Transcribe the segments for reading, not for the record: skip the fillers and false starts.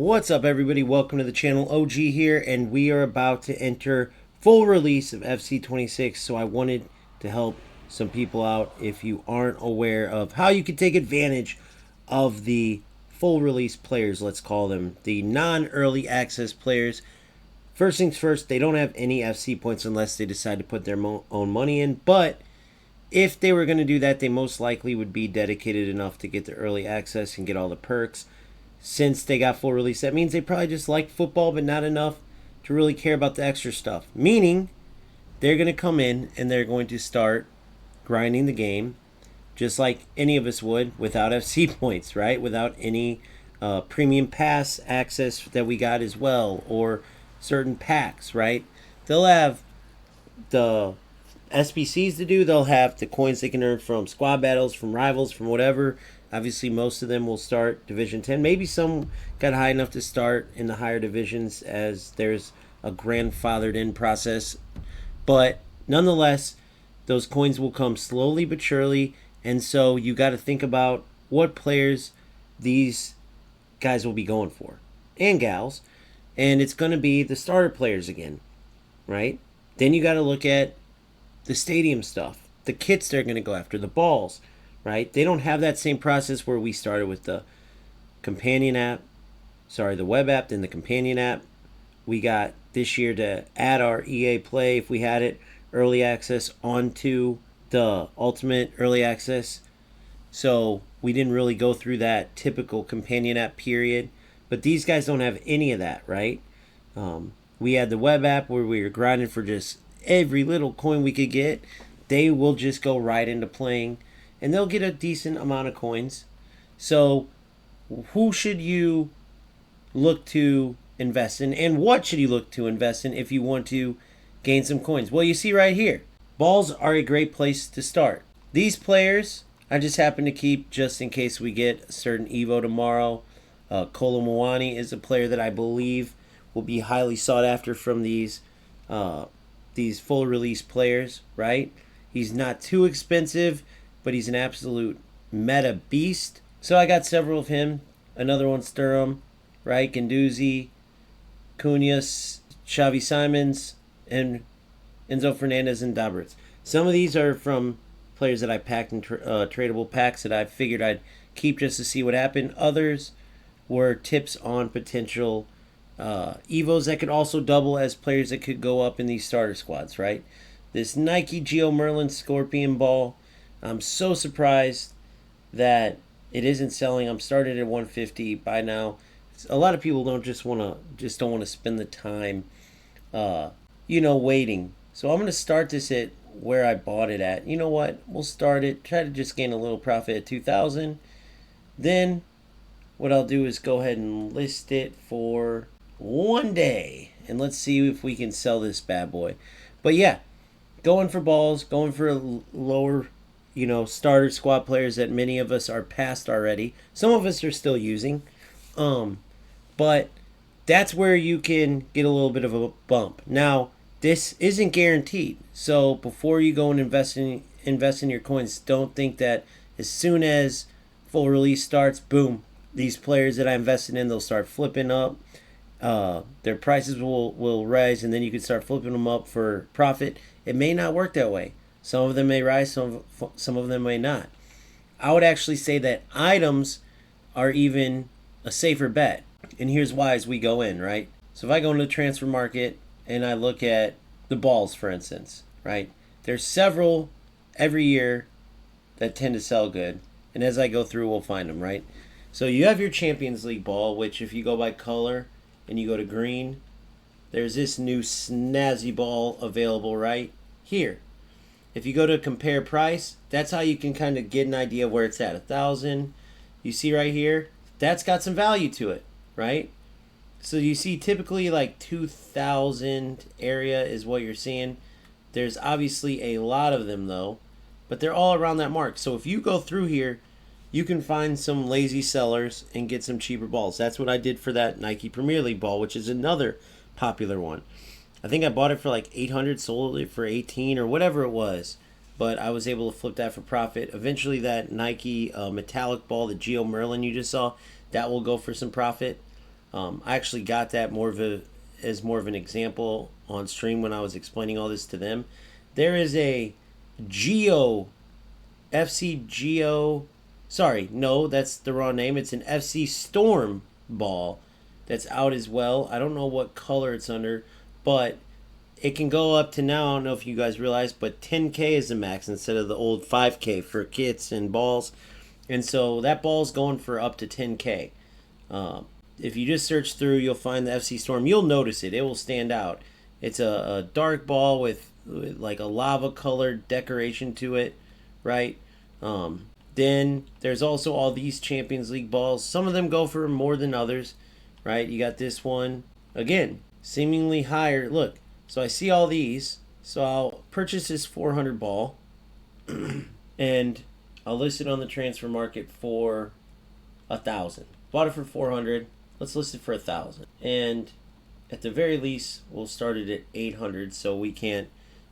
What's up, everybody? Welcome to the channel. OG here, and we are about to enter full release of FC26, so I wanted to help some people out if you aren't aware of how you can take advantage of the full release players, let's call them, the non-early access players. First things first, they don't have any FC points unless they decide to put their own money in, but if they were going to do that, they most likely would be dedicated enough to get the early access and get all the perks. Since they got full release, that means they probably just like football, but not enough to really care about the extra stuff. Meaning, they're going to come in and they're going to start grinding the game, just like any of us would, without FC points, right? Without any premium pass access that we got as well, or certain packs, right? They'll have the SBCs to do. They'll have the coins they can earn from squad battles, from rivals, from whatever. Obviously, most of them will start Division 10. Maybe some got high enough to start in the higher divisions, as there's a grandfathered in process. But nonetheless, those coins will come slowly but surely. And so you got to think about what players these guys will be going for, and gals. And it's going to be the starter players again, right? Then you got to look at the stadium stuff, the kits they're going to go after, the balls. Right? They don't have that same process where we started with the companion app, the web app, then the companion app. We got this year to add our EA Play, if we had it, early access onto the Ultimate early access. So we didn't really go through that typical companion app period. But these guys don't have any of that, right? We had the web app where we were grinding for just every little coin we could get. They will just go right into playing, and they'll get a decent amount of coins. So who should you look to invest in, and what should you look to invest in if you want to gain some coins? Well, you see right here, balls are a great place to start. These players I just happen to keep just in case we get a certain Evo tomorrow. Kolo Muani is a player that I believe will be highly sought after from these full release players, right? He's not too expensive, but he's an absolute meta beast. So I got several of him. Another one, Sturm, right? Ganduzi, Cunhas, Xavi Simons, and Enzo Fernandez and Dabritz. Some of these are from players that I packed in tradable packs that I figured I'd keep just to see what happened. Others were tips on potential Evos that could also double as players that could go up in these starter squads, right? This Nike Geo Merlin Scorpion ball, I'm so surprised that it isn't selling. I'm started at 150 by now. A lot of people don't want to spend the time, waiting. So I'm going to start this at where I bought it at. You know what? We'll start it. Try to just gain a little profit at 2,000. Then what I'll do is go ahead and list it for one day, and let's see if we can sell this bad boy. But yeah, going for balls, going for lower, starter squad players that many of us are past already. Some of us are still using. But that's where you can get a little bit of a bump. Now, this isn't guaranteed. So before you go and invest in your coins, don't think that as soon as full release starts, boom, these players that I invested in, they'll start flipping up. Their prices will rise, and then you can start flipping them up for profit. It may not work that way. Some of them may rise, some of them may not. I would actually say that items are even a safer bet. And here's why as we go in, right? So if I go into the transfer market and I look at the balls, for instance, right? There's several every year that tend to sell good. And as I go through, we'll find them, right? So you have your Champions League ball, which if you go by color and you go to green, there's this new snazzy ball available right here. If you go to compare price, that's how you can kind of get an idea of where it's at. 1,000, you see right here, that's got some value to it, right? So you see typically like 2,000 area is what you're seeing. There's obviously a lot of them though, but they're all around that mark. So if you go through here, you can find some lazy sellers and get some cheaper balls. That's what I did for that Nike Premier League ball, which is another popular one. I think I bought it for like 800, sold it for 18 or whatever it was. But I was able to flip that for profit. Eventually that Nike metallic ball, the Geo Merlin you just saw, that will go for some profit. I actually got that as more of an example on stream when I was explaining all this to them. There is a Geo FC Geo. Sorry, no, that's the wrong name. It's an FC Storm ball that's out as well. I don't know what color it's under, but it can go up to now. I don't know if you guys realize, but 10K is the max instead of the old 5K for kits and balls. And so that ball's going for up to 10K. If you just search through, you'll find the FC Storm. You'll notice it. It will stand out. It's a dark ball with like a lava colored decoration to it, right? Then there's also all these Champions League balls. Some of them go for more than others, right? You got this one. Again, seemingly higher. Look, so I see all these. So I'll purchase this 400 ball. And I'll list it on the transfer market for 1,000. Bought it for 400. Let's list it for 1,000. And at the very least, we'll start it at 800 so we can't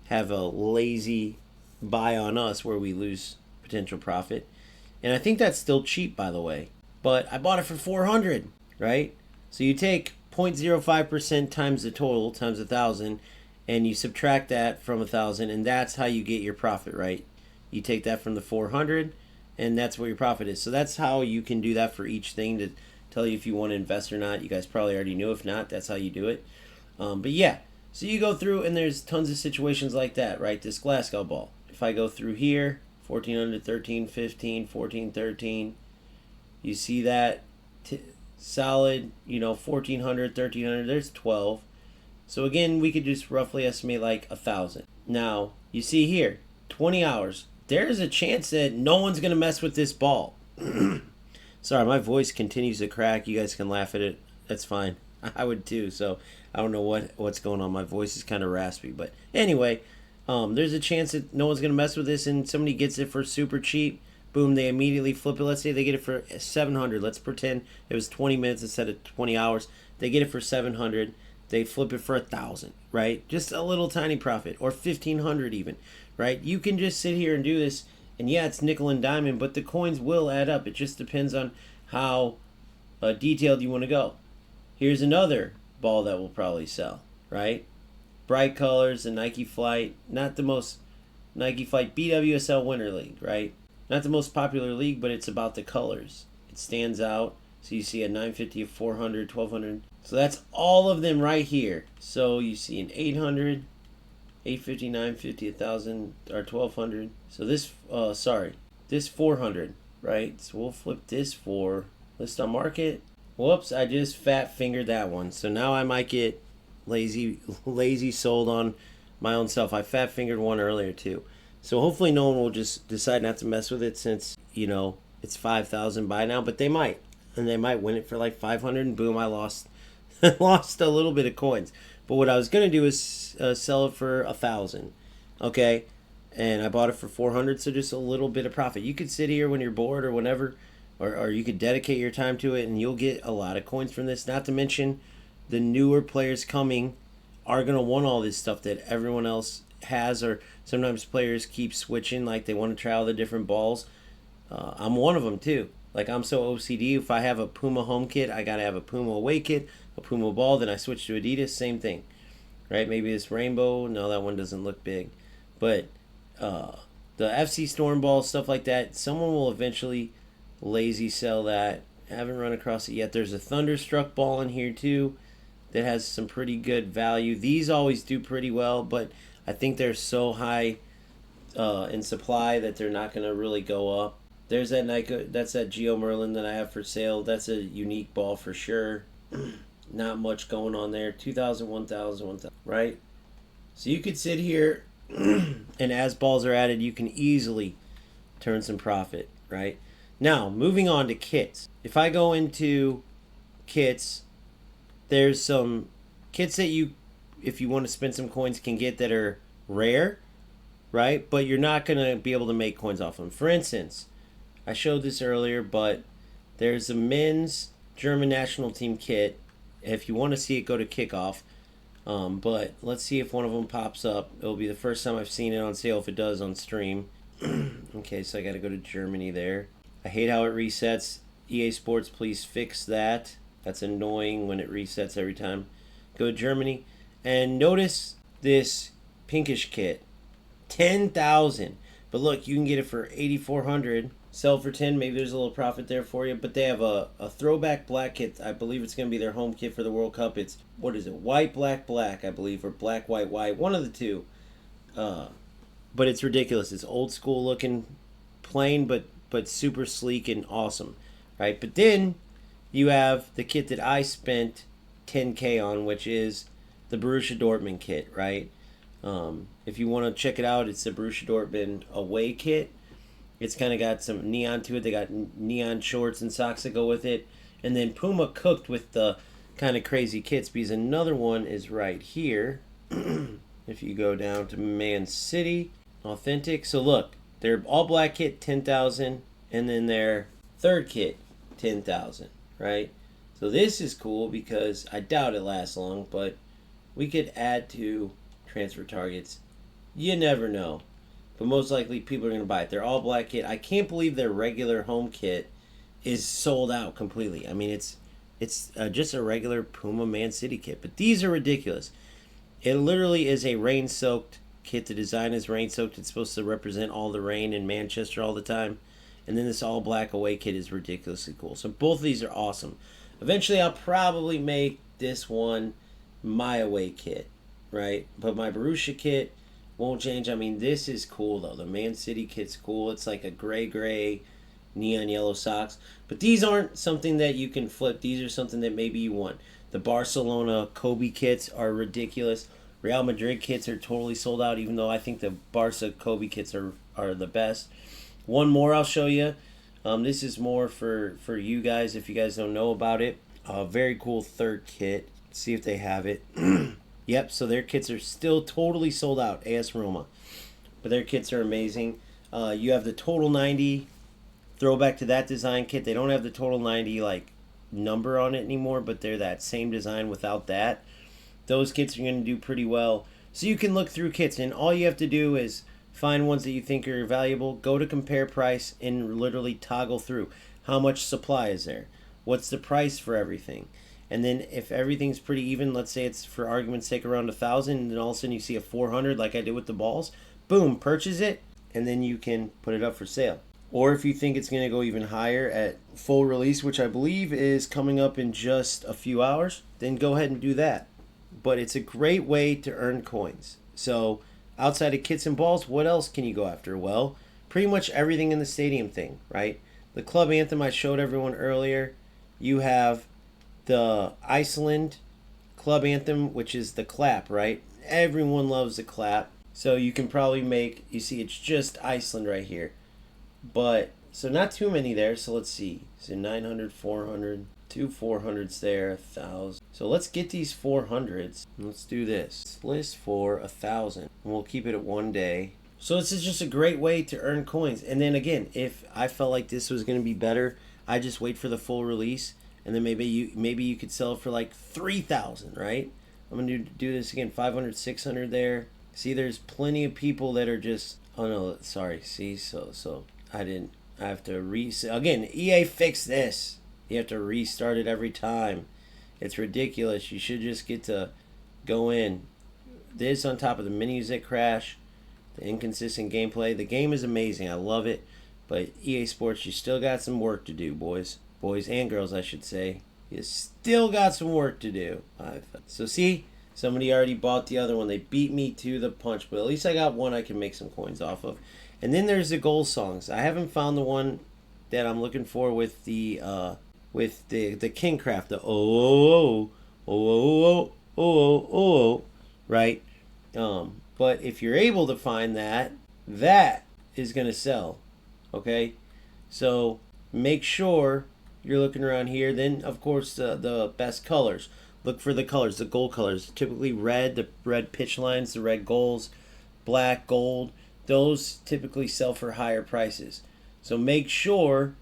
have a lazy buy on us where we lose potential profit. And I think that's still cheap, by the way. But I bought it for 400, right? So you take 0.05% times the total, times 1,000, and you subtract that from 1,000, and that's how you get your profit, right? You take that from the 400, and that's what your profit is. So that's how you can do that for each thing to tell you if you want to invest or not. You guys probably already knew. If not, that's how you do it. But yeah, so you go through, and there's tons of situations like that, right? This Glasgow ball. If I go through here, 1400, 13, 15, 14, 13, you see that solid, 1400, 1300, there's 12. So again, we could just roughly estimate like 1,000. Now, you see here, 20 hours. There's a chance that no one's going to mess with this ball. Sorry, my voice continues to crack. You guys can laugh at it. That's fine. I would too. So I don't know what's going on. My voice is kind of raspy. But anyway, there's a chance that no one's going to mess with this and somebody gets it for super cheap. Boom, they immediately flip it. Let's say they get it for 700. Let's pretend it was 20 minutes instead of 20 hours. They get it for 700. They flip it for 1,000, right? Just a little tiny profit, or 1,500 even, right? You can just sit here and do this, and yeah, it's nickel and diamond, but the coins will add up. It just depends on how detailed you want to go. Here's another ball that will probably sell, right? Bright colors, the Nike Flight, not the most Nike Flight BWSL Winter League, right? Not the most popular league, but it's about the colors. It stands out. So you see a 950, a 400, 1200. So that's all of them right here. So you see an 800, 850, 950, 1,000, or 1,200. So this, this 400, right? So we'll flip this for list on market. Whoops, I just fat fingered that one. So now I might get lazy sold on my own self. I fat fingered one earlier too. So hopefully no one will just decide not to mess with it since, it's 5,000 by now, but they might. And they might win it for like 500 and boom, I lost a little bit of coins. But what I was going to do is sell it for 1,000. Okay? And I bought it for 400, so just a little bit of profit. You could sit here when you're bored or whenever, or you could dedicate your time to it and you'll get a lot of coins from this. Not to mention the newer players coming are going to want all this stuff that everyone else has, or sometimes players keep switching, like they want to try all the different balls. I'm one of them too. Like, I'm so OCD. If I have a Puma home kit, I gotta have a Puma away kit, a Puma ball. Then I switch to Adidas. Same thing, right? Maybe this rainbow. No, that one doesn't look big. But the FC Storm ball, stuff like that, someone will eventually lazy sell that. I haven't run across it yet. There's a Thunderstruck ball in here too that has some pretty good value. These always do pretty well, but I think they're so high in supply that they're not gonna really go up. There's that Nike, that's that Geo Merlin that I have for sale. That's a unique ball for sure. Not much going on there. 2,000, 1,000, 1,000, right? So you could sit here and as balls are added, you can easily turn some profit, right? Now, moving on to kits. If I go into kits, there's some kits that you, if you want to spend some coins, can get that are rare, right? But you're not going to be able to make coins off them. For instance, I showed this earlier, but there's a men's German national team kit. If you want to see it, go to kickoff. But let's see if one of them pops up. It'll be the first time I've seen it on sale, if it does, on stream. Okay, so I got to go to Germany there. I hate how it resets. EA Sports, please fix that. That's annoying when it resets every time. Go to Germany. And notice this pinkish kit. 10,000. But look, you can get it for 8,400. Sell for 10. Maybe there's a little profit there for you. But they have a throwback black kit. I believe it's going to be their home kit for the World Cup. It's, what is it? White, black, black, I believe. Or black, white, white. One of the two. But it's ridiculous. It's old school looking, plain, but super sleek and awesome. Right? But then you have the kit that I spent 10K on, which is the Borussia Dortmund kit, right? If you want to check it out, it's the Borussia Dortmund away kit. It's kind of got some neon to it. They got neon shorts and socks that go with it. And then Puma cooked with the kind of crazy kits, because another one is right here. If you go down to Man City, authentic. So look, their all black kit, 10,000, and then their third kit, 10,000, right? So this is cool because I doubt it lasts long, but we could add to transfer targets. You never know. But most likely people are going to buy it. Their all black kit. I can't believe their regular home kit is sold out completely. I mean, it's just a regular Puma Man City kit. But these are ridiculous. It literally is a rain-soaked kit. The design is rain-soaked. It's supposed to represent all the rain in Manchester all the time. And then this all black away kit is ridiculously cool. So both of these are awesome. Eventually, I'll probably make this one my away kit, right? But my Borussia kit won't change. I mean, this is cool, though. The Man City kit's cool. It's like a gray, neon yellow socks. But these aren't something that you can flip. These are something that maybe you want. The Barcelona Kobe kits are ridiculous. Real Madrid kits are totally sold out, even though I think the Barca Kobe kits are the best. One more I'll show you. This is more for you guys if you guys don't know about it. A very cool third kit. Let's see if they have it. Yep, so their kits are still totally sold out, AS Roma. But their kits are amazing. You have the Total 90 throwback to that design kit. They don't have the Total 90 like number on it anymore, but they're that same design without that. Those kits are going to do pretty well. So you can look through kits, and all you have to do is find ones that you think are valuable, go to compare price, and literally toggle through. How much supply is there? What's the price for everything? And then if everything's pretty even, let's say it's for argument's sake around 1,000, and then all of a sudden you see a 400 like I did with the balls, boom, purchase it, and then you can put it up for sale. Or if you think it's going to go even higher at full release, which I believe is coming up in just a few hours, then go ahead and do that. But it's a great way to earn coins. So outside of kits and balls, what else can you go after? Well, pretty much everything in the stadium thing, right? The club anthem I showed everyone earlier. You have the Iceland club anthem, which is the clap, right? Everyone loves the clap. So you can probably make, you see it's just Iceland right here. But, so not too many there. So let's see. So 900, 400, two 400s there, 1,000. So let's get these 400s. Let's do this. List for 1,000. And we'll keep it at 1 day. So this is just a great way to earn coins. And then again, if I felt like this was going to be better, I just wait for the full release. And then maybe you could sell it for like 3,000, right? I'm going to do this again. 500, 600 there. See, there's plenty of people that are just, oh no, sorry. See, so I have to again, EA fixed this. You have to restart it every time. It's ridiculous. You should just get to go in. This on top of the menus that crash, the inconsistent gameplay. The game is amazing. I love it. But EA Sports, you still got some work to do, boys. Boys and girls, I should say. You still got some work to do. So see, somebody already bought the other one. They beat me to the punch. But at least I got one I can make some coins off of. And then there's the goal songs. I haven't found the one that I'm looking for with the King Craft, the right? But if you're able to find that, that is going to sell, okay? So make sure you're looking around here. Then, of course, the best colors. Look for the colors, the gold colors. Typically red, the red pitch lines, the red goals, black, gold. Those typically sell for higher prices. So make sure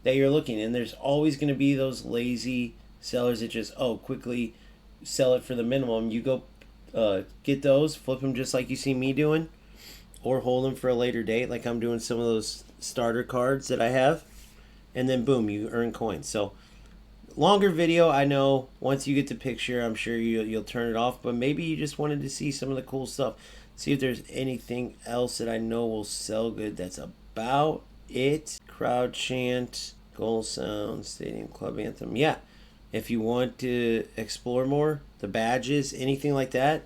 that you're looking. And there's always going to be those lazy sellers that just, quickly sell it for the minimum. You go get those, flip them just like you see me doing, or hold them for a later date like I'm doing some of those starter cards that I have. And then boom, you earn coins. So longer video, I know. Once you get the picture, I'm sure you'll turn it off. But maybe you just wanted to see some of the cool stuff. See if there's anything else that I know will sell good. That's about it. Crowd chant, goal sound, stadium club anthem. Yeah, if you want to explore more, the badges, anything like that.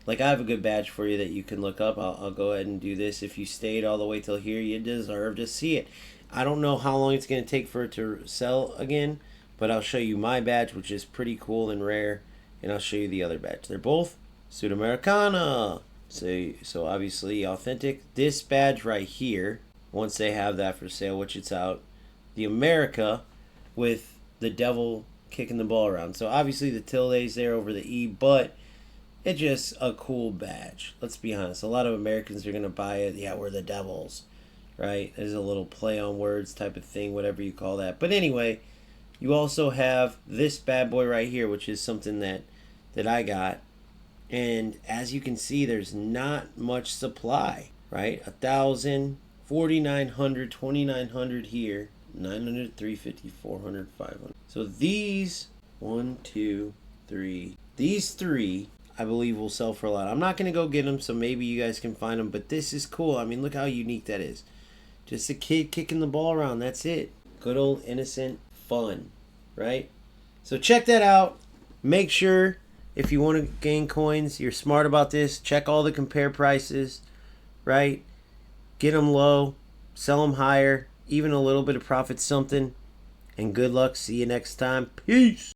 Like I have a good badge for you that you can look up. I'll go ahead and do this. If you stayed all the way till here, you deserve to see it. I don't know how long it's going to take for it to sell again, but I'll show you my badge, which is pretty cool and rare, and I'll show you the other badge. They're both Sudamericana. So obviously authentic. This badge right here, once they have that for sale, which it's out, the America with the devil kicking the ball around. So obviously the tilde's there over the E, but it's just a cool badge. Let's be honest. A lot of Americans are going to buy it. Yeah, we're the Devils, right? There's a little play on words type of thing, whatever you call that. But anyway, you also have this bad boy right here, which is something that I got. And as you can see, there's not much supply, right? 1,000, 4,900, 2,900 here, 900, 350, 400, 500. So these, 1, 2, 3, these three, I believe will sell for a lot. I'm not going to go get them, so maybe you guys can find them. But this is cool. I mean, look how unique that is. Just a kid kicking the ball around. That's it. Good old innocent fun, right? So check that out. Make sure if you want to gain coins, you're smart about this. Check all the compare prices, right? Get them low, sell them higher. Even a little bit of profit, something. And good luck. See you next time. Peace.